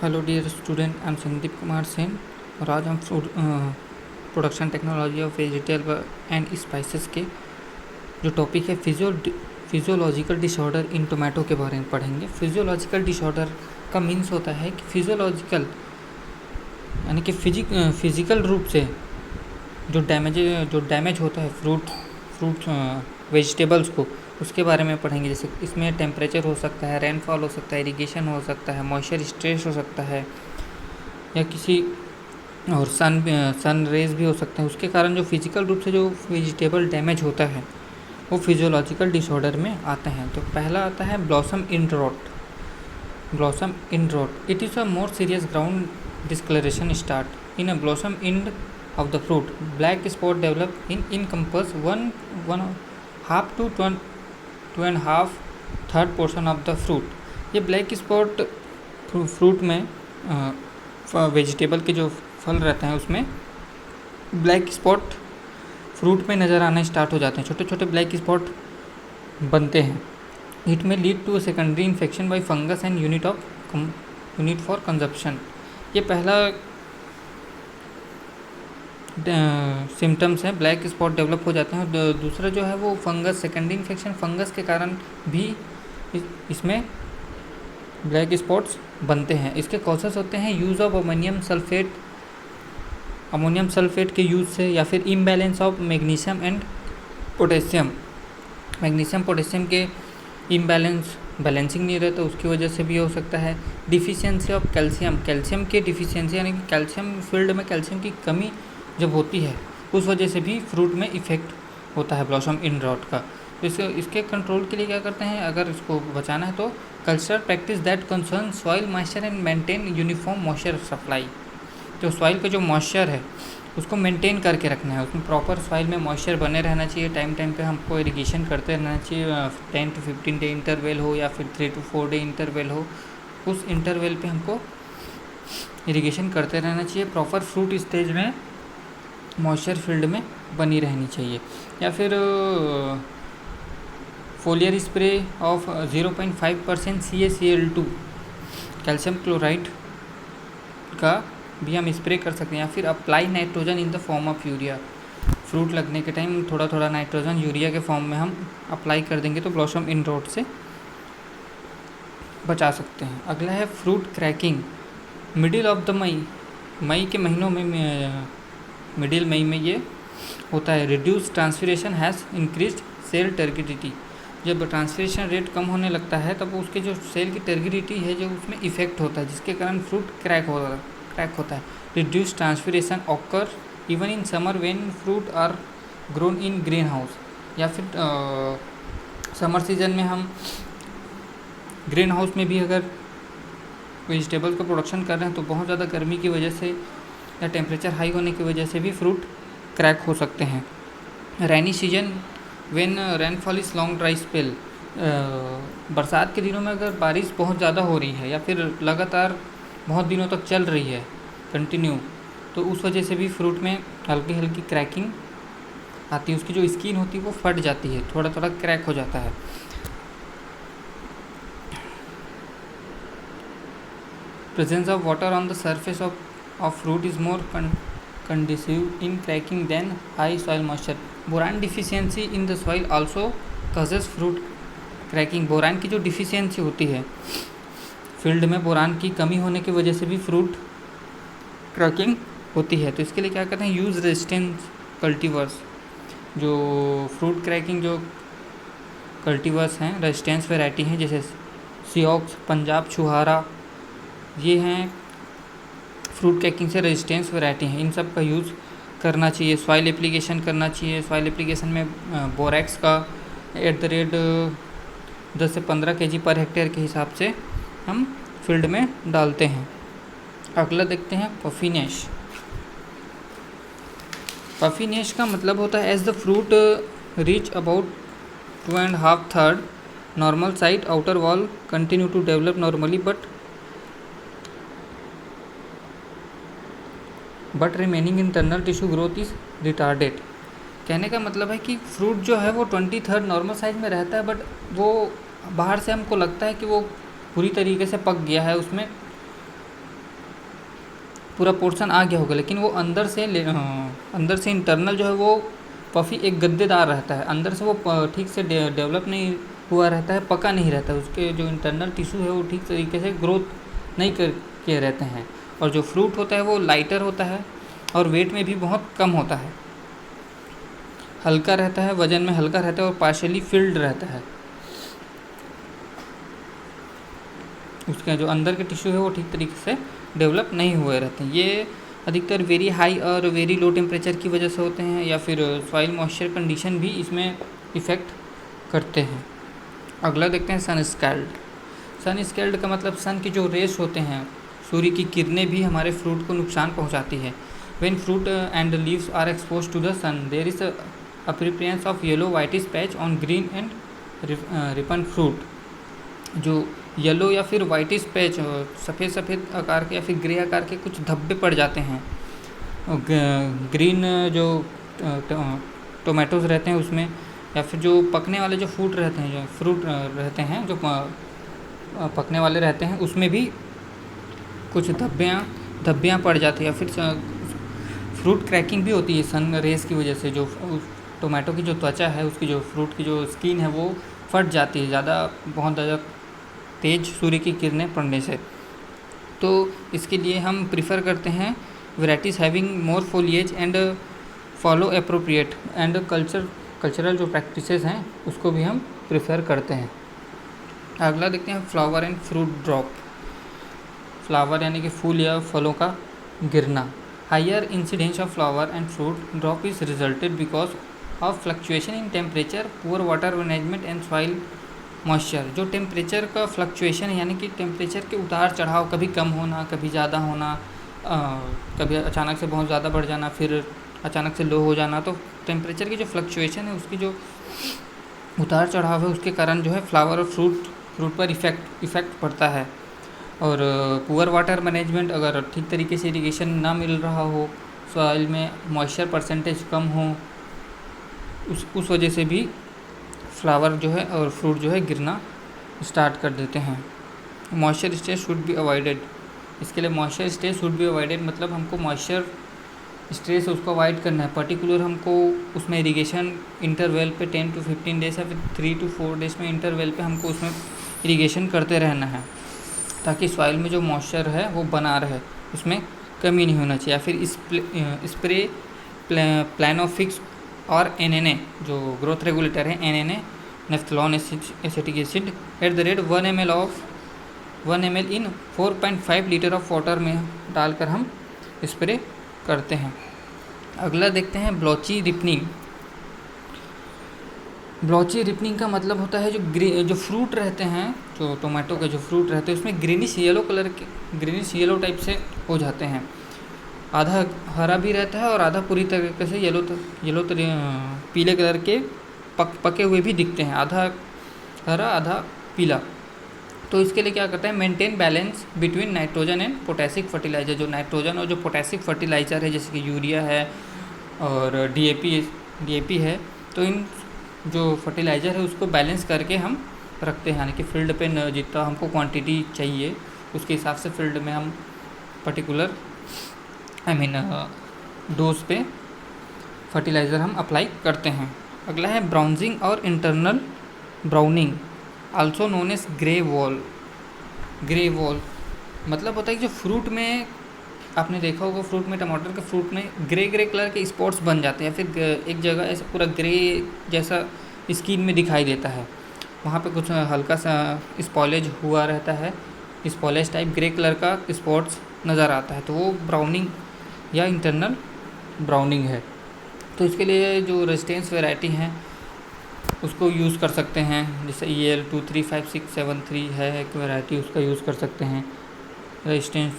Hello dear student, I am Sandeep Kumar Sen और आज हम production technology of vegetable and spices के जो टॉपिक है फिजियोलॉजिकल डिसऑर्डर इन टोमेटो के बारे में पढ़ेंगे। फिजियोलॉजिकल डिसऑर्डर का मीन्स होता है कि फिजियोलॉजिकल यानी कि फिजिकल रूप से जो डैमेज होता है फ्रूट वेजिटेबल्स को, उसके बारे में पढ़ेंगे। जैसे इसमें टेम्परेचर हो सकता है, रेनफॉल हो सकता है, इरिगेशन हो सकता है, मॉइस्चर स्ट्रेस हो सकता है, या किसी और सन रेज भी हो सकता है। उसके कारण जो फिजिकल रूप से जो वेजिटेबल डैमेज होता है वो फिजियोलॉजिकल डिसऑर्डर में आते हैं। तो पहला आता है blossom end rot. It is a more serious ground discoloration start in a blossom end of the fruit. Black spot develop in encompass one half to 2.5 third portion of the fruit. ये black spot fruit में vegetable के जो फल रहते हैं उसमें black spot fruit में नज़र आना स्टार्ट हो जाते हैं। छोटे छोटे ब्लैक स्पॉट बनते हैं। इट में lead to secondary infection by fungus and unit for consumption. ये पहला सिम्टम्स हैं, ब्लैक स्पॉट डेवलप हो जाते हैं। और दूसरा जो है वो फंगस, सेकेंडरी इन्फेक्शन फंगस के कारण भी इसमें ब्लैक स्पॉट्स बनते हैं। इसके कॉजेस होते हैं यूज़ ऑफ अमोनियम सल्फेट के यूज़ से, या फिर imbalance of magnesium and potassium. Magnesium potassium के बैलेंसिंग नहीं रहता, उसकी वजह से भी हो सकता है। डिफिशियंसी ऑफ कैल्शियम के डिफिशियंसी यानी कि कैल्शियम फील्ड में कैल्शियम की कमी जब होती है उस वजह से भी फ्रूट में इफ़ेक्ट होता है ब्लॉसम इन रॉट का। तो इसके कंट्रोल के लिए क्या करते हैं, अगर इसको बचाना है तो cultural practice that concern soil moisture and maintain uniform moisture supply. तो सॉइल का जो मॉइस्चर है उसको मेंटेन करके रखना है, उसमें प्रॉपर सॉइल में मॉइस्चर बने रहना चाहिए। टाइम टाइम पे हमको इरिगेशन करते रहना चाहिए। 10 to 15 डे इंटरवल हो या फिर 3 to 4 डे इंटरवल हो, उस इंटरवल पे हमको इरिगेशन करते रहना चाहिए। प्रॉपर फ्रूट स्टेज में मॉइस्चर फील्ड में बनी रहनी चाहिए। या फिर foliar spray of 0.5% CaCl2 calcium chloride का भी हम स्प्रे कर सकते हैं। या फिर apply nitrogen in the form of urea. Fruit लगने के टाइम थोड़ा थोड़ा नाइट्रोजन यूरिया के फॉर्म में हम अप्लाई कर देंगे तो ब्लॉसम इन रॉट से बचा सकते हैं। अगला है fruit cracking. Middle of the May के महीनों में मिडिल मई में ये होता है। Reduce transpiration has increased cell turgidity. जब ट्रांसफिरेशन रेट कम होने लगता है तब उसके जो सेल की टर्गिडिटी है जो उसमें इफेक्ट होता है, जिसके कारण फ्रूट क्रैक होता है। Reduce transpiration occur even in summer when fruit are grown in green house. या फिर समर सीजन में हम ग्रीन हाउस में भी अगर वेजिटेबल का प्रोडक्शन कर रहे हैं तो बहुत ज़्यादा गर्मी की वजह से या टेम्परेचर हाई होने की वजह से भी फ्रूट क्रैक हो सकते हैं। Rainy season when rainfall is long dry spell. बरसात के दिनों में अगर बारिश बहुत ज़्यादा हो रही है या फिर लगातार बहुत दिनों तक चल रही है कंटिन्यू, तो उस वजह से भी फ्रूट में हल्की हल्की क्रैकिंग आती है। उसकी जो स्किन होती है वो फट जाती है, थोड़ा थोड़ा क्रैक हो जाता है। Presence of water on the surface of fruit is more conducive in cracking than high soil moisture. Boron deficiency in the soil also causes fruit cracking. Boron की जो डिफिशियंसी होती है फील्ड में, बोरान की कमी होने की वजह से भी फ्रूट क्रैकिंग होती है। तो इसके लिए क्या करते हैं, यूज़ रेजिस्टेंस कल्टीवर्स। जो फ्रूट क्रैकिंग जो कल्टीवर्स हैं, रेजिस्टेंस वैरायटी हैं, जैसे सियोक्स, पंजाब छुहारा, ये हैं फ्रूट क्रैकिंग से रेजिस्टेंस वैरायटी हैं। इन सब का यूज़ करना चाहिए। सॉइल एप्लीकेशन करना चाहिए। सॉइल एप्लीकेशन में बोरैक्स का @ 10 से 15 kg पर हेक्टेयर के हिसाब से हम फील्ड में डालते हैं। अगला देखते हैं पफीनेश। पफीनेश का मतलब होता है as the fruit reach about 2.5 third normal side outer wall continue to develop normally but remaining internal tissue growth is retarded. कहने का मतलब है कि फ्रूट जो है वो 23rd नॉर्मल साइज में रहता है, बट वो बाहर से हमको लगता है कि वो पूरी तरीके से पक गया है, उसमें पूरा पोर्शन आ गया होगा, लेकिन वो अंदर से इंटरनल जो है वो पफ़ी एक गद्देदार रहता है, अंदर से वो ठीक से डेवलप नहीं हुआ रहता है, पका नहीं रहता है, उसके जो इंटरनल टिश्यू है वो ठीक तरीके से ग्रोथ नहीं कर के रहते हैं। और जो फ्रूट होता है वो लाइटर होता है और वेट में भी बहुत कम होता है, हल्का रहता है, वजन में हल्का रहता है और पार्शियली फिल्ड रहता है। उसके जो अंदर के टिश्यू है वो ठीक तरीके से डेवलप नहीं हुए रहते हैं। ये अधिकतर वेरी हाई और वेरी लो टेम्परेचर की वजह से होते हैं, या फिर सॉइल मॉइस्चर कंडीशन भी इसमें इफ़ेक्ट करते हैं। अगला देखते हैं सन स्कैल्ड। सन स्कैल्ड का मतलब सन की जो रेस होते हैं, सूर्य की किरणें भी हमारे फ्रूट को नुकसान पहुंचाती है। When fruit and leaves are expose to the sun there is appearance of yellow whitish patch on green and ripen fruit. जो येलो या फिर वाइटिश पैच, सफ़ेद सफ़ेद आकार के या फिर ग्रे आकार के कुछ धब्बे पड़ जाते हैं ग्रीन जो टोमेटोज़ रहते हैं उसमें, या फिर जो पकने वाले जो फ्रूट रहते हैं जो पकने वाले रहते हैं उसमें भी कुछ धब्बियाँ पड़ जाती है, या फिर फ्रूट क्रैकिंग भी होती है सन रेस की वजह से। जो टोमेटो की जो त्वचा है, उसकी जो फ्रूट की जो स्किन है वो फट जाती है बहुत ज़्यादा तेज सूर्य की किरणें पड़ने से। तो इसके लिए हम प्रिफ़र करते हैं varieties having more foliage and follow appropriate and cultural जो प्रैक्टिसेस हैं उसको भी हम प्रिफ़र करते हैं। अगला देखते हैं flower and fruit drop. Flower यानी कि फूल या फलों का गिरना। Higher incidence of flower and fruit drop is resulted because of fluctuation in temperature, poor water management and soil moisture. जो टेम्परेचर का फ्लक्चुएशन है यानी कि टेम्परेचर के उतार चढ़ाव, कभी कम होना, कभी ज़्यादा होना, कभी अचानक से बहुत ज़्यादा बढ़ जाना, फिर अचानक से लो हो जाना। तो टेम्परेचर की जो फ्लक्चुएशन है, उसकी जो उतार चढ़ाव है, उसके कारण जो है फ्लावर और फ्रूट पर इफ़ेक्ट पड़ता है। और पुअर वाटर मैनेजमेंट, अगर ठीक तरीके से इरिगेशन ना मिल रहा हो, सॉइल में मॉइस्चर परसेंटेज कम हो, उस वजह से भी फ्लावर जो है और फ्रूट जो है गिरना स्टार्ट कर देते हैं। Moisture stage should be avoided. इसके लिए moisture stage should be avoided मतलब हमको मॉइस्चर स्टेज उसको अवॉइड करना है। पर्टिकुलर हमको उसमें इरिगेशन इंटरवल पे 10 to 15 डेज या फिर 3 to 4 डेज में इंटरवल पे हमको उसमें इरिगेशन करते रहना है, ताकि सॉइल में जो मॉइस्चर है वो बना रहे, उसमें कमी नहीं होना चाहिए। या फिर स्प्रे प्लानोफिक्स और NNA जो ग्रोथ रेगुलेटर है, NNA naphthalene acetic acid at the rate 1 ml in 4.5 litre of water में डालकर हम स्प्रे करते हैं। अगला देखते हैं ब्लॉची रिपनिंग। ब्लॉची रिपनिंग का मतलब होता है जो फ्रूट रहते हैं, जो टोमेटो के जो फ्रूट रहते हैं उसमें ग्रीनिश येलो टाइप से हो जाते हैं। आधा हरा भी रहता है और आधा पूरी तरीके से पीले कलर के पके हुए भी दिखते हैं, आधा हरा आधा पीला। तो इसके लिए क्या करते हैं, maintain balance between nitrogen and potassic fertiliser. जो नाइट्रोजन और जो पोटेशिक फर्टिलाइज़र है, जैसे कि यूरिया है और DAP है, तो इन जो फर्टिलाइज़र है उसको बैलेंस करके हम रखते हैं, यानी कि फील्ड पे जितना हमको क्वांटिटी चाहिए उसके हिसाब से फील्ड में हम पर्टिकुलर डोज पे फर्टिलाइज़र हम अप्लाई करते हैं। अगला है ब्राउजिंग और internal browning, also known as grey wall. मतलब होता है कि जो फ्रूट में आपने देखा होगा, फ्रूट में टमाटर के फ्रूट में ग्रे कलर के स्पॉट्स बन जाते हैं, फिर एक जगह ऐसा पूरा ग्रे जैसा स्किन में दिखाई देता है, वहाँ पे कुछ हल्का सा स्पॉलेज हुआ रहता है, स्पॉलेज टाइप ग्रे कलर का स्पॉट्स नज़र आता है, तो वो ब्राउनिंग या इंटरनल ब्राउनिंग है। तो इसके लिए जो रेजिस्टेंस वैरायटी हैं उसको यूज़ कर सकते हैं, जैसे EL 235673 है एक वैरायटी, उसका यूज़ कर सकते हैं। Resistance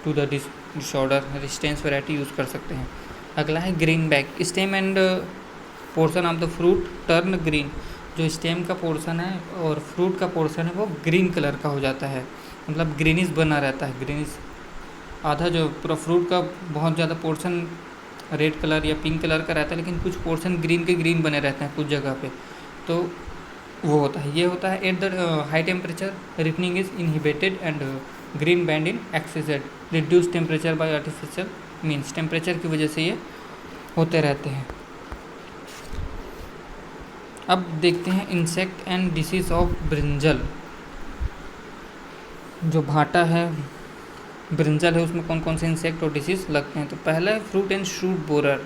to the disorder resistance variety use कर सकते हैं। अगला है green back. Stem end portion of the fruit turn green. जो स्टेम का पोर्शन है और फ्रूट का पोर्शन है वो ग्रीन कलर का हो जाता है, मतलब ग्रीनिश बना रहता है। ग्रीनिश आधा जो पूरा फ्रूट का बहुत ज़्यादा पोर्शन रेड कलर या पिंक कलर का रहता है, लेकिन कुछ पोर्शन ग्रीन के ग्रीन बने रहते हैं कुछ जगह पे, तो वो होता है। ये होता है at the high temperature ripening is inhibited and green band in exceeded, reduce temperature by artificial means, temperature की वजह से ये होते रहते हैं। अब देखते हैं insect and disease of brinjal. जो भाटा है, ब्रिंजल है, उसमें कौन कौन से इंसेक्ट और डिसीज लगते हैं। तो पहला है fruit and shoot borer.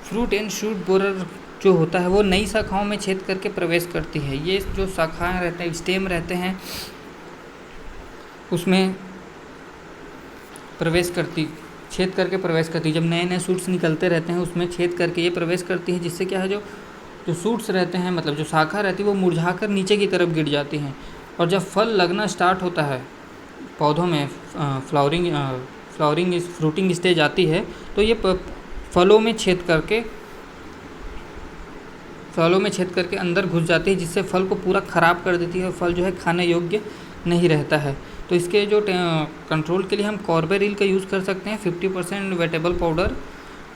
Fruit and shoot borer जो होता है वो नई शाखाओं में छेद करके प्रवेश करती है। ये जो शाखाएं रहते हैं, स्टेम रहते हैं, उसमें छेद करके प्रवेश करती है। जब नए नए शूट्स निकलते रहते हैं उसमें छेद करके ये प्रवेश करती है, जिससे क्या है जो शूट्स रहते हैं, मतलब जो शाखा रहती है वो मुरझाकर नीचे की तरफ गिर जाती हैं। और जब फल लगना स्टार्ट होता है पौधों में, फ्रूटिंग स्टेज आती है, तो ये फलों में छेद करके अंदर घुस जाती है, जिससे फल को पूरा ख़राब कर देती है और फल जो है खाने योग्य नहीं रहता है। तो इसके जो कंट्रोल के लिए हम कॉर्बेरिल का यूज़ कर सकते हैं। 50% वेटेबल पाउडर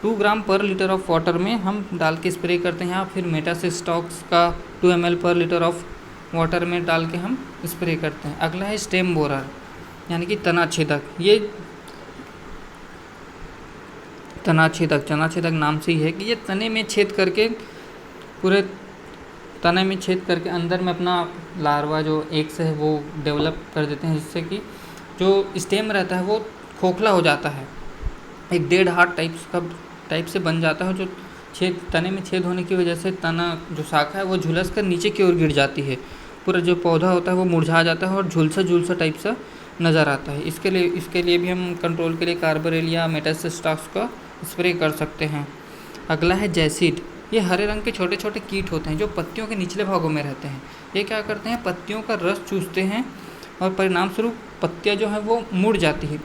2 ग्राम पर लीटर ऑफ वाटर में हम डाल के स्प्रे करते हैं, या फिर मेटासिस्टॉक्स का 2 ml पर लीटर ऑफ वाटर में डाल के हम स्प्रे करते हैं। अगला है स्टेम बोरर, यानी कि तनाछेदक। ये तनाछेदक नाम से ही है कि ये तने में छेद करके अंदर में अपना लार्वा जो एग्स है वो डेवलप कर देते हैं, जिससे कि जो स्टेम रहता है वो खोखला हो जाता है, एक डेड हार्ट टाइप से बन जाता है। जो तने में छेद होने की वजह से तना जो शाखा है वो झुलस कर नीचे की ओर गिर जाती है। पूरा जो पौधा होता है वो मुरझा जाता है और झुलसा टाइप सा नज़र आता है। इसके लिए भी हम कंट्रोल के लिए कार्बोरिल या मेटासिस्टॉक्स का स्प्रे कर सकते हैं। अगला है जैसिड। ये हरे रंग के छोटे छोटे कीट होते हैं जो पत्तियों के निचले भागों में रहते हैं। ये क्या करते हैं, पत्तियों का रस चूसते हैं और परिणाम स्वरूप पत्तियाँ जो हैं वो मुड़ जाती है।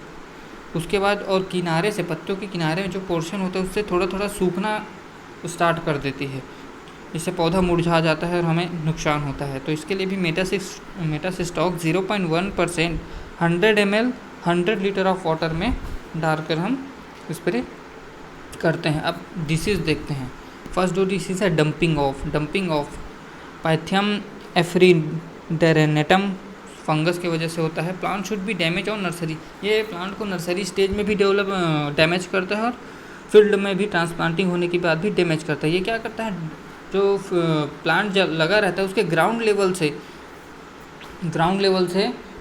उसके बाद और पत्तियों के किनारे में जो पोर्शन होता है उससे थोड़ा थोड़ा सूखना स्टार्ट कर देती है, इससे पौधा मुरझा जाता है और हमें नुकसान होता है। तो इसके लिए भी मेटासिस्टॉक 0.1% 100 ml 100 लीटर ऑफ वाटर में डालकर हम स्प्रे करते हैं। अब डिसीज़ देखते हैं। फर्स्ट जो डिसीज़ है डंपिंग ऑफ पाइथियम एफ्रीडेरेनेटम फंगस की वजह से होता है। प्लांट शुड बी डैमेज और नर्सरी। ये प्लांट को नर्सरी स्टेज में भी डैमेज करता है और फील्ड में भी ट्रांसप्लांटिंग होने के बाद भी डैमेज करता है। ये क्या करता है, जो प्लांट जब लगा रहता है उसके ग्राउंड लेवल से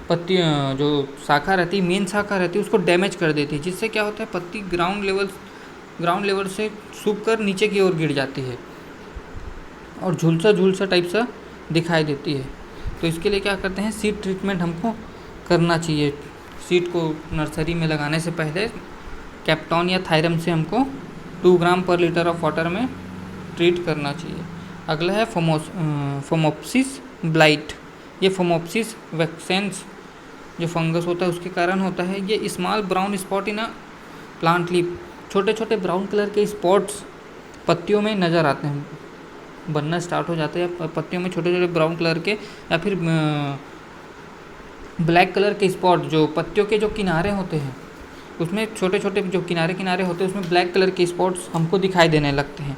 पत्ती जो शाखा रहती है, मेन शाखा रहती है, उसको डैमेज कर देती है, जिससे क्या होता है पत्ती ग्राउंड लेवल से सूख कर नीचे की ओर गिर जाती है और झुलसा टाइप सा दिखाई देती है। तो इसके लिए क्या करते हैं, सीड ट्रीटमेंट हमको करना चाहिए। सीड को नर्सरी में लगाने से पहले कैप्टॉन या थायरम से हमको 2 ग्राम पर लीटर ऑफ वाटर में ट्रीट करना चाहिए। अगला है फोमोप्सिस ब्लाइट। ये फोमोप्सिस वैक्सेंस जो फंगस होता है उसके कारण होता है। ये small brown spot in a plant leaf, छोटे छोटे ब्राउन कलर के स्पॉट्स पत्तियों में नज़र आते हैं, बनना स्टार्ट हो जाते हैं पत्तियों में छोटे छोटे ब्राउन कलर के, या फिर ब्लैक कलर के स्पॉट जो पत्तियों के जो किनारे होते हैं उसमें छोटे छोटे जो किनारे होते हैं उसमें ब्लैक कलर के स्पॉट्स हमको दिखाई देने लगते हैं।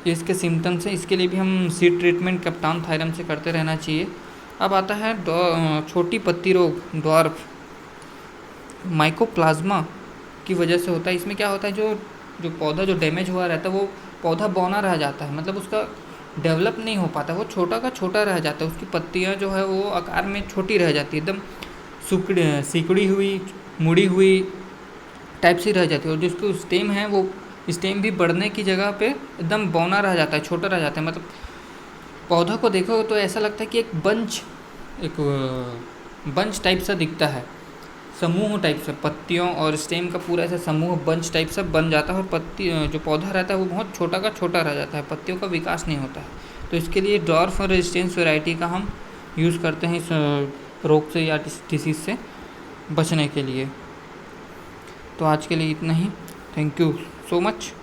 इसके सिम्टम्स हैं। इसके लिए भी हम सीड ट्रीटमेंट कैप्टॉन थायरम से करते रहना चाहिए। अब आता है छोटी पत्ती रोग, ड्वार्फ माइकोप्लाज्मा की वजह से होता है। इसमें क्या होता है, जो पौधा जो डैमेज हुआ रहता है वो पौधा बौना रह जाता है, मतलब उसका डेवलप नहीं हो पाता, वो छोटा का छोटा रह जाता है। उसकी पत्तियाँ जो है वो आकार में छोटी रह जाती है, एकदम सिकुड़ी हुई मुड़ी हुई टाइप से रह जाती है। और जिसको स्टेम है वो स्टेम भी बढ़ने की जगह पे एकदम बौना रह जाता है, छोटा रह जाता है। मतलब पौधा को देखो तो ऐसा लगता है कि एक बंच टाइप सा दिखता है, समूह टाइप से, पत्तियों और स्टेम का पूरा ऐसा समूह बंच टाइप सा बन जाता है। और पत्ती जो पौधा रहता है वो बहुत छोटा का छोटा रह जाता है, पत्तियों का विकास नहीं होता है। तो इसके लिए ड्वार्फ रेजिस्टेंस वैरायटी का हम यूज़ करते हैं इस रोग से या डिसीज़ से बचने के लिए। तो आज के लिए इतना ही। Thank you so much.